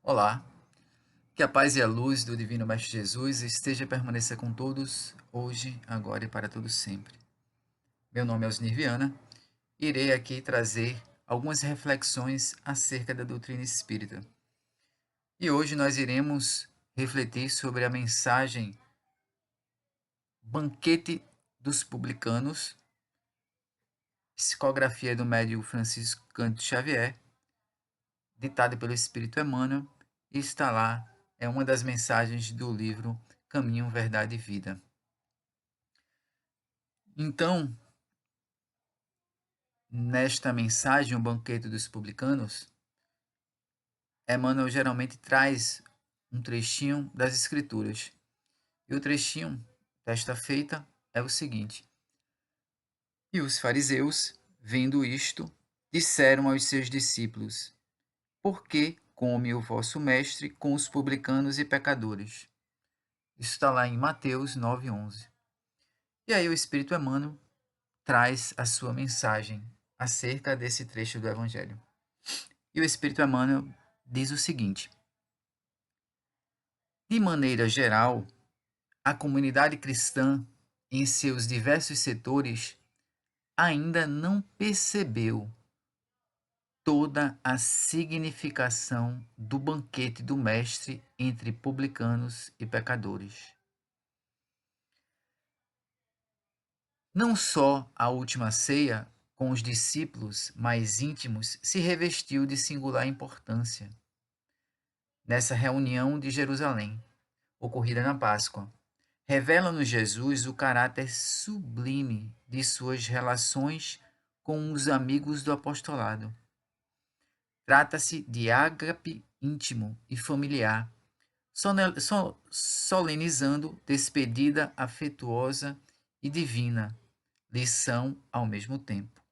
Olá, que a paz e a luz do Divino Mestre Jesus esteja e permaneça com todos, hoje, agora e para todo sempre. Meu nome é Osnir Viana e irei aqui trazer algumas reflexões acerca da doutrina espírita. E hoje nós iremos refletir sobre a mensagem Banquete dos Publicanos, psicografia do médium Francisco Cândido Xavier, ditada pelo Espírito Emmanuel, e está lá, é uma das mensagens do livro Caminho, Verdade e Vida. Então, nesta mensagem, o banquete dos publicanos, Emmanuel geralmente traz um trechinho das Escrituras. E o trechinho desta feita é o seguinte: E os fariseus, vendo isto, disseram aos seus discípulos: Por que come o vosso mestre com os publicanos e pecadores? Isso está lá em Mateus 9:11. E aí o Espírito Emmanuel traz a sua mensagem acerca desse trecho do Evangelho. E o Espírito Emmanuel diz o seguinte: De maneira geral, a comunidade cristã, em seus diversos setores, ainda não percebeu toda a significação do banquete do Mestre entre publicanos e pecadores. Não só a última ceia, com os discípulos mais íntimos, se revestiu de singular importância nessa reunião de Jerusalém, ocorrida na Páscoa. Revela-nos Jesus o caráter sublime de suas relações com os amigos do apostolado. Trata-se de ágape íntimo e familiar, solenizando despedida afetuosa e divina, lição ao mesmo tempo.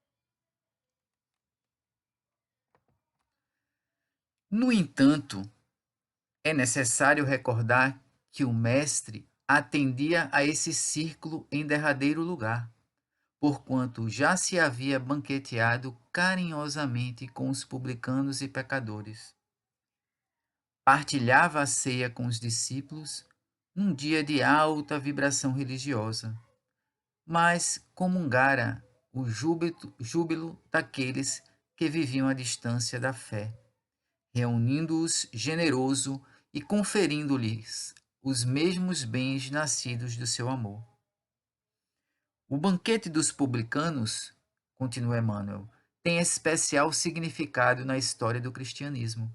No entanto, é necessário recordar que o Mestre atendia a esse círculo em derradeiro lugar, porquanto já se havia banqueteado carinhosamente com os publicanos e pecadores. Partilhava a ceia com os discípulos num dia de alta vibração religiosa, mas comungara o júbilo daqueles que viviam à distância da fé, reunindo-os generoso e conferindo-lhes os mesmos bens nascidos do seu amor. O banquete dos publicanos, continua Emmanuel, tem especial significado na história do cristianismo.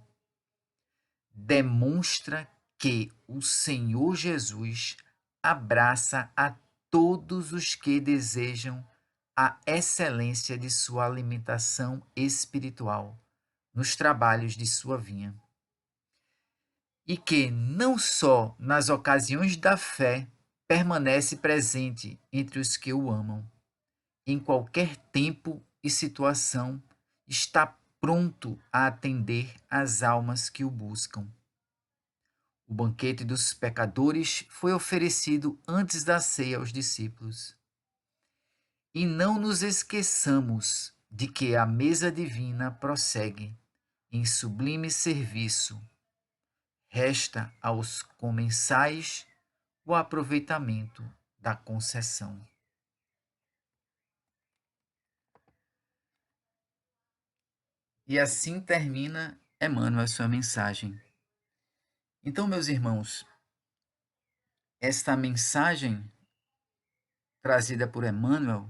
Demonstra que o Senhor Jesus abraça a todos os que desejam a excelência de sua alimentação espiritual nos trabalhos de sua vinha. E que não só nas ocasiões da fé permanece presente entre os que o amam. Em qualquer tempo e situação, está pronto a atender às almas que o buscam. O banquete dos pecadores foi oferecido antes da ceia aos discípulos. E não nos esqueçamos de que a mesa divina prossegue em sublime serviço. Resta aos comensais o aproveitamento da concessão. E assim termina Emmanuel a sua mensagem. Então, meus irmãos, esta mensagem trazida por Emmanuel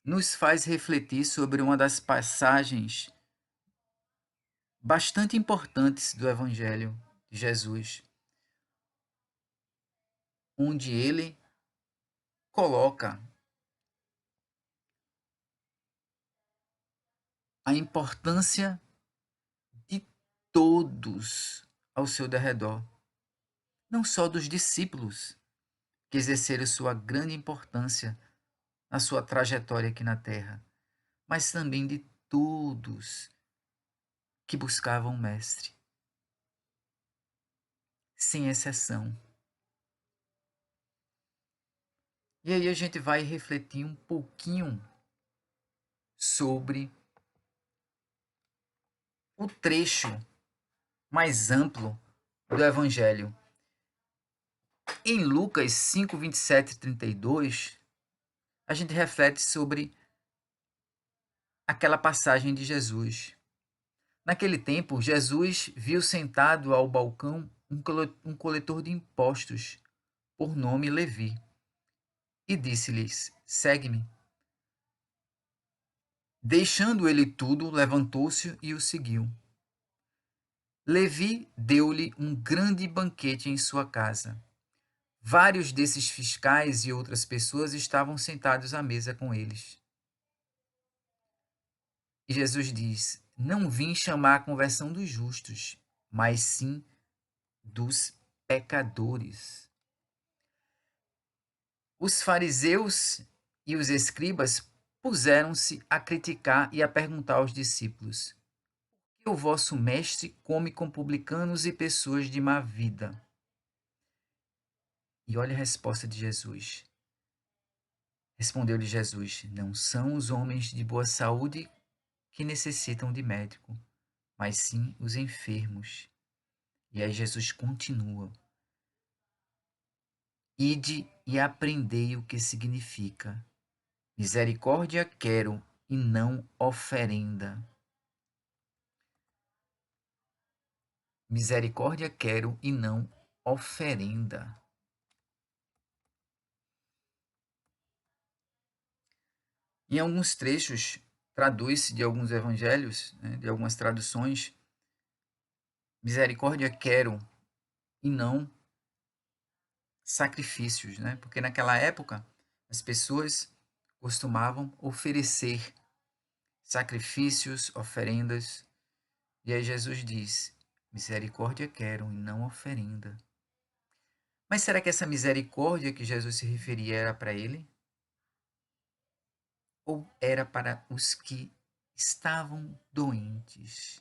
nos faz refletir sobre uma das passagens bastante importantes do Evangelho de Jesus, onde ele coloca a importância de todos ao seu derredor, não só dos discípulos, que exerceram sua grande importância na sua trajetória aqui na Terra, mas também de todos que buscavam o Mestre, sem exceção. E aí a gente vai refletir um pouquinho sobre o trecho mais amplo do Evangelho. Em Lucas 5, 27 e 32, a gente reflete sobre aquela passagem de Jesus. Naquele tempo, Jesus viu sentado ao balcão um coletor de impostos, por nome Levi, e disse-lhes: Segue-me. Deixando ele tudo, levantou-se e o seguiu. Levi deu-lhe um grande banquete em sua casa. Vários desses fiscais e outras pessoas estavam sentados à mesa com eles. E Jesus diz: Não vim chamar a conversão dos justos, mas sim dos pecadores. Os fariseus e os escribas puseram-se a criticar e a perguntar aos discípulos: Por que o vosso mestre come com publicanos e pessoas de má vida? E olha a resposta de Jesus. Respondeu-lhe Jesus: Não são os homens de boa saúde que necessitam de médico, mas sim os enfermos. E aí Jesus continua: Ide e aprendei o que significa. Misericórdia quero e não oferenda. Misericórdia quero e não oferenda. Em alguns trechos, traduz-se de alguns evangelhos, né, de algumas traduções, misericórdia quero e não sacrifícios, né? Porque naquela época as pessoas costumavam oferecer sacrifícios, oferendas, e aí Jesus diz: misericórdia quero e não oferenda. Mas será que essa misericórdia que Jesus se referia era para ele? Ou era para os que estavam doentes?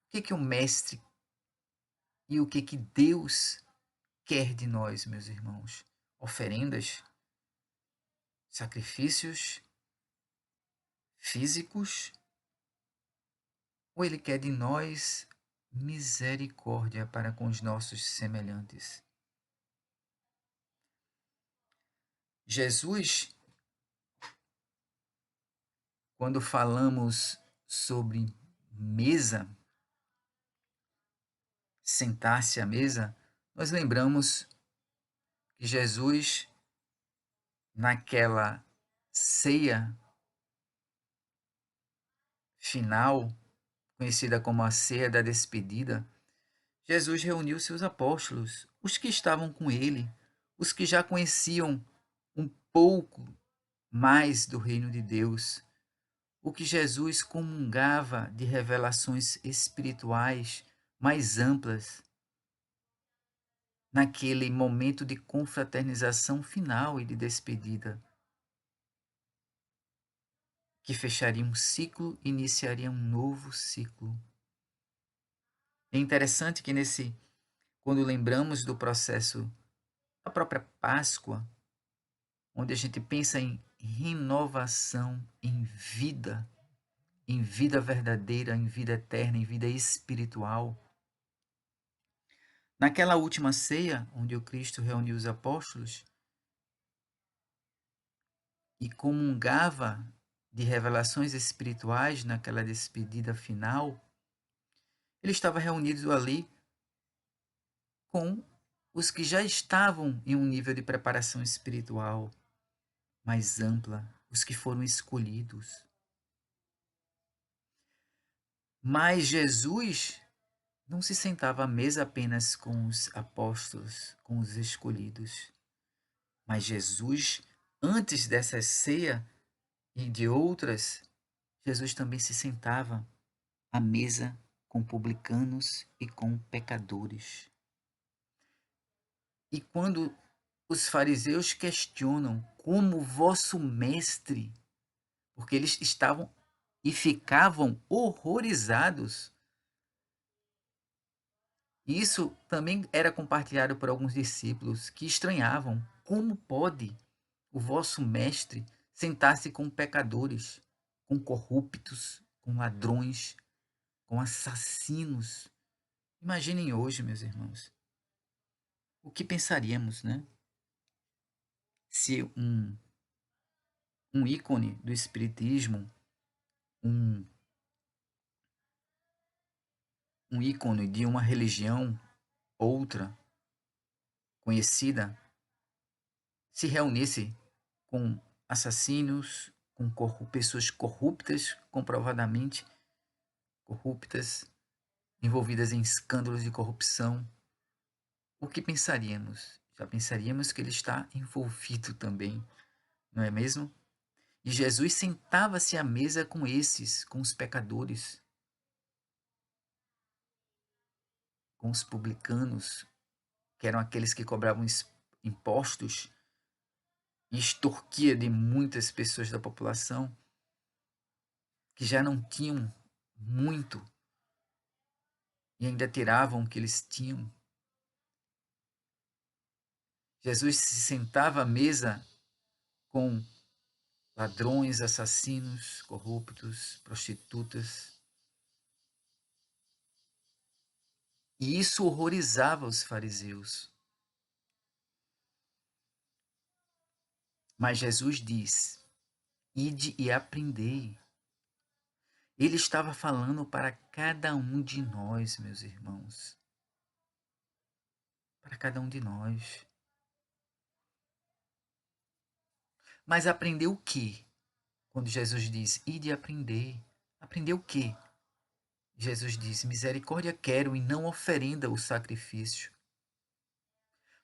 O que o mestre e o que Deus quer de nós, meus irmãos? Oferendas? Sacrifícios físicos? Ou ele quer de nós misericórdia para com os nossos semelhantes? Jesus, quando falamos sobre mesa, sentar-se à mesa, nós lembramos que Jesus, naquela ceia final, conhecida como a ceia da despedida, Jesus reuniu seus apóstolos, os que estavam com ele, os que já conheciam um pouco mais do reino de Deus, o que Jesus comungava de revelações espirituais mais amplas naquele momento de confraternização final e de despedida, que fecharia um ciclo e iniciaria um novo ciclo. É interessante que quando lembramos do processo da própria Páscoa, onde a gente pensa em renovação em vida verdadeira, em vida eterna, em vida espiritual. Naquela última ceia, onde o Cristo reuniu os apóstolos e comungava de revelações espirituais naquela despedida final, ele estava reunido ali com os que já estavam em um nível de preparação espiritual mais ampla, os que foram escolhidos. Mas Jesus não se sentava à mesa apenas com os apóstolos, com os escolhidos. Mas Jesus, antes dessa ceia e de outras, Jesus também se sentava à mesa com publicanos e com pecadores. E quando os fariseus questionam como vosso mestre, porque eles estavam e ficavam horrorizados. E isso também era compartilhado por alguns discípulos que estranhavam. Como pode o vosso mestre sentar-se com pecadores, com corruptos, com ladrões, com assassinos. Imaginem hoje, meus irmãos, o que pensaríamos, né? Se um ícone do espiritismo, um, um ícone de uma religião, outra, conhecida, se reunisse com assassinos, com pessoas corruptas, comprovadamente corruptas, envolvidas em escândalos de corrupção, o que pensaríamos? Já pensaríamos que ele está envolvido também, não é mesmo? E Jesus sentava-se à mesa com esses, com os pecadores, com os publicanos, que eram aqueles que cobravam impostos e extorquia de muitas pessoas da população que já não tinham muito e ainda tiravam o que eles tinham. Jesus se sentava à mesa com ladrões, assassinos, corruptos, prostitutas. E isso horrorizava os fariseus. Mas Jesus diz: ide e aprendei. Ele estava falando para cada um de nós, meus irmãos. Para cada um de nós. Mas aprender o quê? Quando Jesus diz, ide e aprender. Aprender o quê? Jesus diz, misericórdia quero e não oferenda o sacrifício.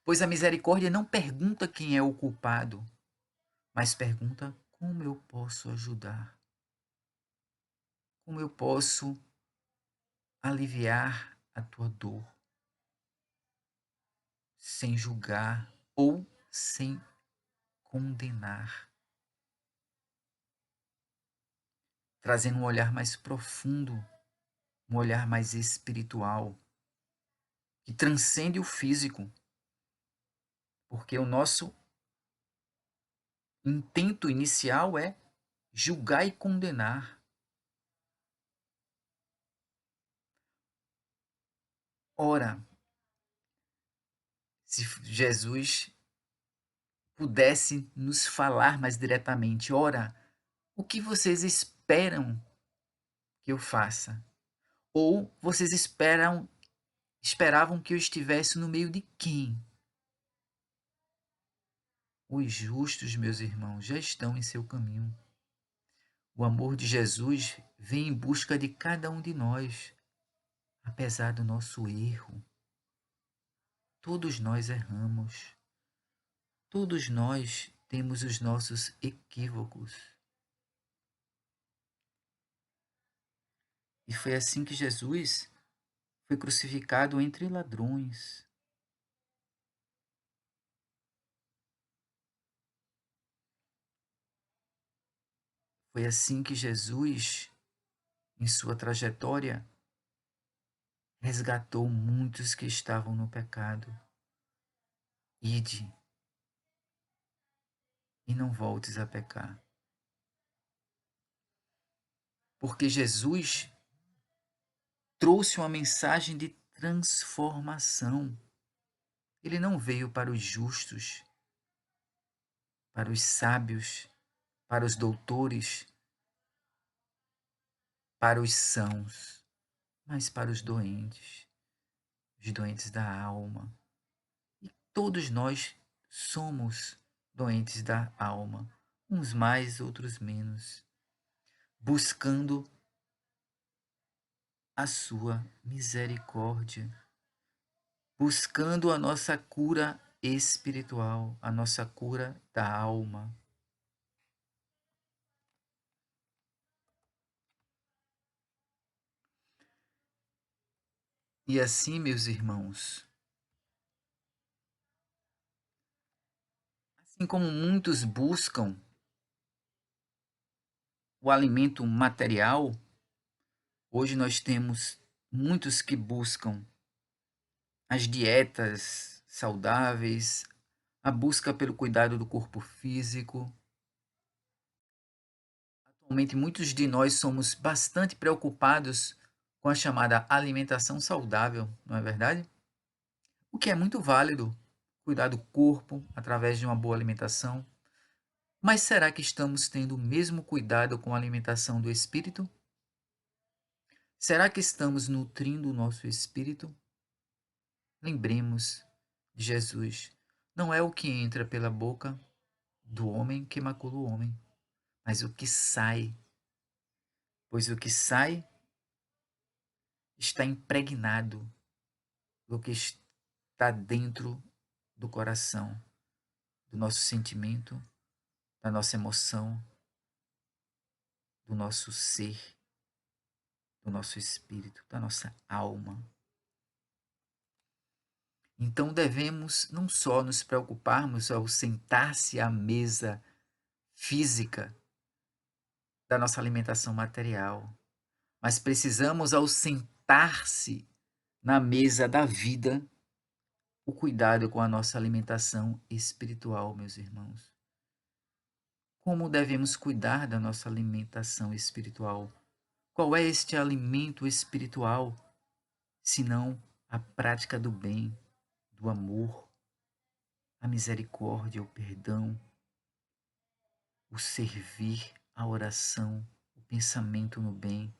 Pois a misericórdia não pergunta quem é o culpado, mas pergunta como eu posso ajudar. Como eu posso aliviar a tua dor sem julgar ou sem condenar, trazendo um olhar mais profundo, um olhar mais espiritual, que transcende o físico, porque o nosso intento inicial é julgar e condenar. Ora, se Jesus pudesse nos falar mais diretamente, ora, o que vocês esperam que eu faça? Ou vocês esperavam que eu estivesse no meio de quem? Os justos, meus irmãos, já estão em seu caminho. O amor de Jesus vem em busca de cada um de nós, apesar do nosso erro. Todos nós erramos. Todos nós temos os nossos equívocos. E foi assim que Jesus foi crucificado entre ladrões. Foi assim que Jesus, em sua trajetória, resgatou muitos que estavam no pecado. Ide e não voltes a pecar. Porque Jesus trouxe uma mensagem de transformação. Ele não veio para os justos, para os sábios, para os doutores, para os sãos, mas para os doentes da alma. E todos nós somos doentes da alma, uns mais, outros menos, buscando a sua misericórdia, buscando a nossa cura espiritual, a nossa cura da alma. E assim, meus irmãos, assim como muitos buscam o alimento material, hoje nós temos muitos que buscam as dietas saudáveis, a busca pelo cuidado do corpo físico. Realmente, muitos de nós somos bastante preocupados com a chamada alimentação saudável, não é verdade? O que é muito válido, cuidar do corpo através de uma boa alimentação. Mas será que estamos tendo o mesmo cuidado com a alimentação do espírito? Será que estamos nutrindo o nosso espírito? Lembremos de Jesus. Não é o que entra pela boca do homem que macula o homem, mas o que sai. Pois o que sai está impregnado do que está dentro do coração, do nosso sentimento, da nossa emoção, do nosso ser, do nosso espírito, da nossa alma. Então devemos não só nos preocuparmos ao sentar-se à mesa física da nossa alimentação material, mas precisamos, ao sentar-se na mesa da vida, o cuidado com a nossa alimentação espiritual, meus irmãos. Como devemos cuidar da nossa alimentação espiritual? Qual é este alimento espiritual, senão a prática do bem, do amor, a misericórdia, o perdão, o servir, a oração, o pensamento no bem?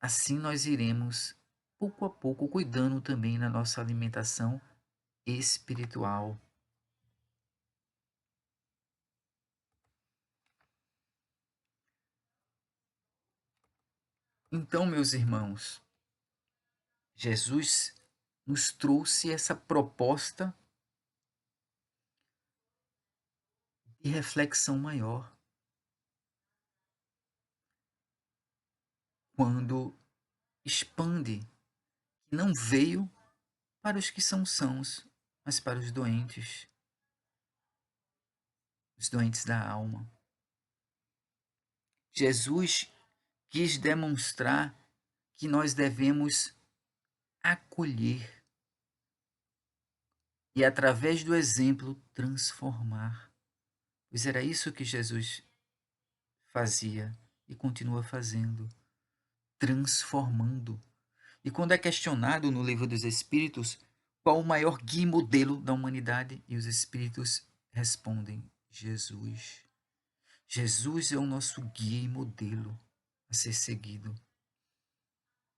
Assim nós iremos, pouco a pouco, cuidando também da nossa alimentação espiritual. Então, meus irmãos, Jesus nos trouxe essa proposta de reflexão maior quando expande que não veio para os que são sãos, mas para os doentes da alma. Jesus quis demonstrar que nós devemos acolher e, através do exemplo, transformar. Pois era isso que Jesus fazia e continua fazendo, transformando. E quando é questionado no Livro dos Espíritos qual o maior guia e modelo da humanidade, e os Espíritos respondem: Jesus. Jesus é o nosso guia e modelo a ser seguido,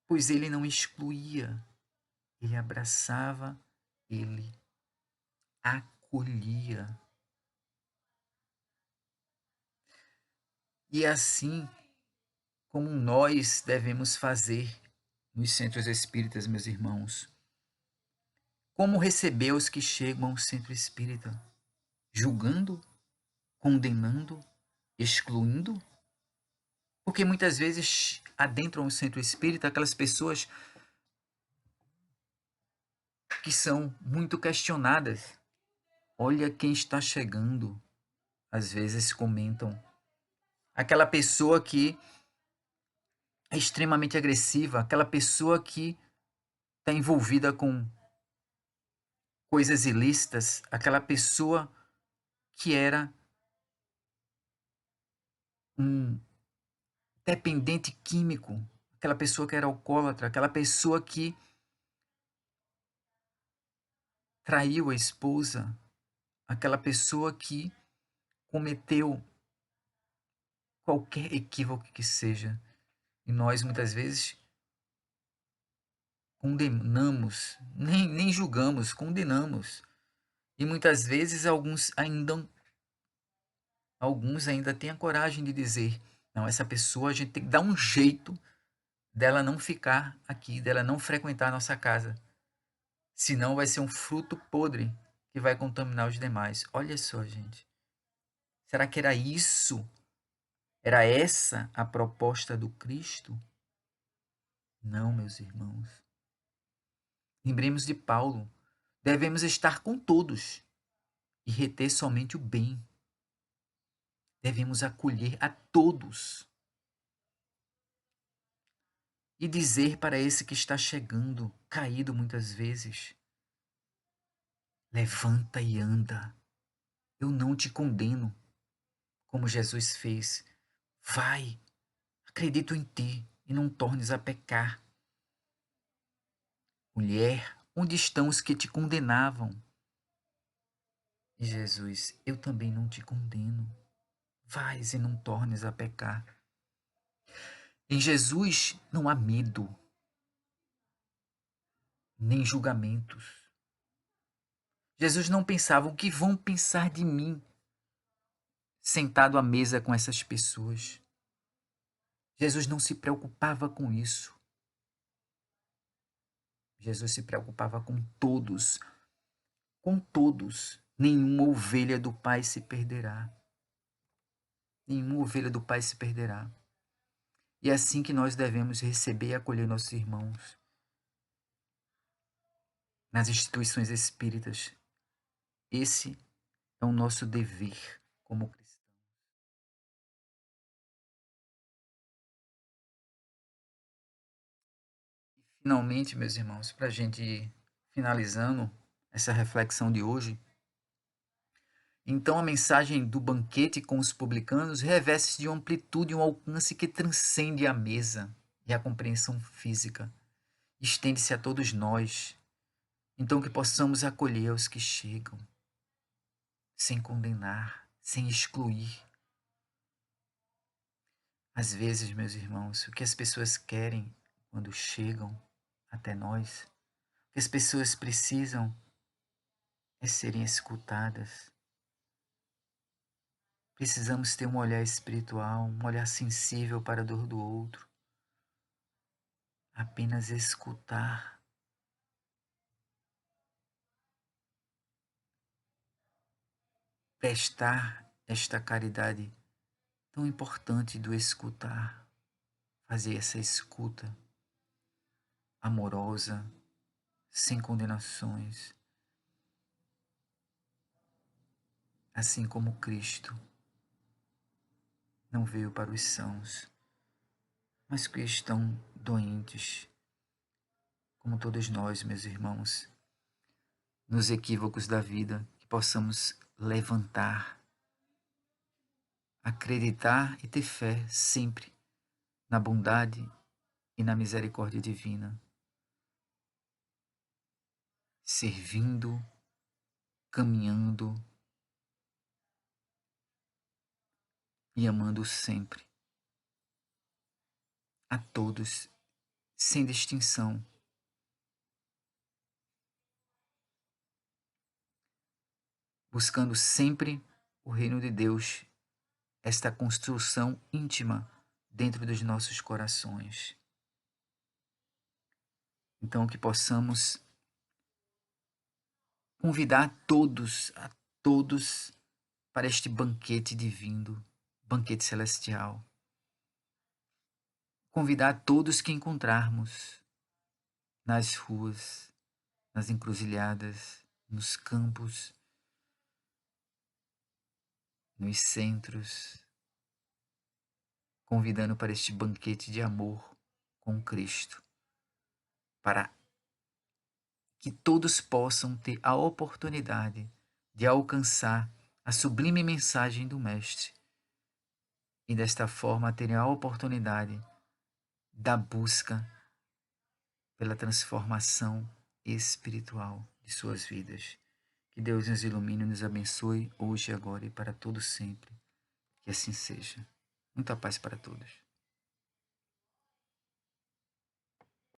pois ele não excluía, ele abraçava, ele acolhia. E assim como nós devemos fazer nos centros espíritas, meus irmãos. Como receber os que chegam ao centro espírita? Julgando? Condenando? Excluindo? Porque muitas vezes adentram o centro espírita aquelas pessoas que são muito questionadas. Olha quem está chegando, às vezes comentam. Aquela pessoa que é extremamente agressiva, aquela pessoa que está envolvida com coisas ilícitas, aquela pessoa que era um dependente químico, aquela pessoa que era alcoólatra, aquela pessoa que traiu a esposa, aquela pessoa que cometeu qualquer equívoco que seja. E nós muitas vezes condenamos, nem julgamos, condenamos. E muitas vezes alguns ainda têm a coragem de dizer: não, essa pessoa a gente tem que dar um jeito dela não ficar aqui, dela não frequentar a nossa casa. Senão vai ser um fruto podre que vai contaminar os demais. Olha só, gente. Será que era isso? Era essa a proposta do Cristo? Não, meus irmãos. Lembremos de Paulo. Devemos estar com todos e reter somente o bem. Devemos acolher a todos e dizer para esse que está chegando, caído muitas vezes: levanta e anda. Eu não te condeno. como Jesus fez. Vai, acredito em ti e não tornes a pecar. Mulher, onde estão os que te condenavam? E Jesus, eu também não te condeno. Vais e não tornes a pecar. Em Jesus não há medo, nem julgamentos. Jesus não pensava o que vão pensar de mim sentado à mesa com essas pessoas. Jesus não se preocupava com isso. Jesus se preocupava com todos. Com todos. Nenhuma ovelha do Pai se perderá. Nenhuma ovelha do Pai se perderá. E é assim que nós devemos receber e acolher nossos irmãos nas instituições espíritas. Esse é o nosso dever como cristãos. E finalmente, meus irmãos, para a gente ir finalizando essa reflexão de hoje, então a mensagem do banquete com os publicanos reveste-se de uma amplitude e um alcance que transcende a mesa e a compreensão física. Estende-se a todos nós, então que possamos acolher os que chegam, sem condenar, sem excluir. Às vezes, meus irmãos, o que as pessoas querem quando chegam até nós, o que as pessoas precisam é serem escutadas. Precisamos ter um olhar espiritual, um olhar sensível para a dor do outro. Apenas escutar. Prestar esta caridade tão importante do escutar. Fazer essa escuta amorosa, sem condenações. Assim como Cristo não veio para os sãos, mas que estão doentes, como todos nós, meus irmãos, nos equívocos da vida, que possamos levantar, acreditar e ter fé sempre na bondade e na misericórdia divina, servindo, caminhando e amando sempre a todos, sem distinção. Buscando sempre o reino de Deus, esta construção íntima dentro dos nossos corações. Então, que possamos convidar a todos para este banquete divino, banquete celestial. Convidar todos que encontrarmos nas ruas, nas encruzilhadas, nos campos, nos centros, convidando para este banquete de amor com Cristo, para que todos possam ter a oportunidade de alcançar a sublime mensagem do Mestre e desta forma terem a oportunidade da busca pela transformação espiritual de suas vidas. Que Deus nos ilumine e nos abençoe hoje, agora e para todo sempre. Que assim seja. Muita paz para todos.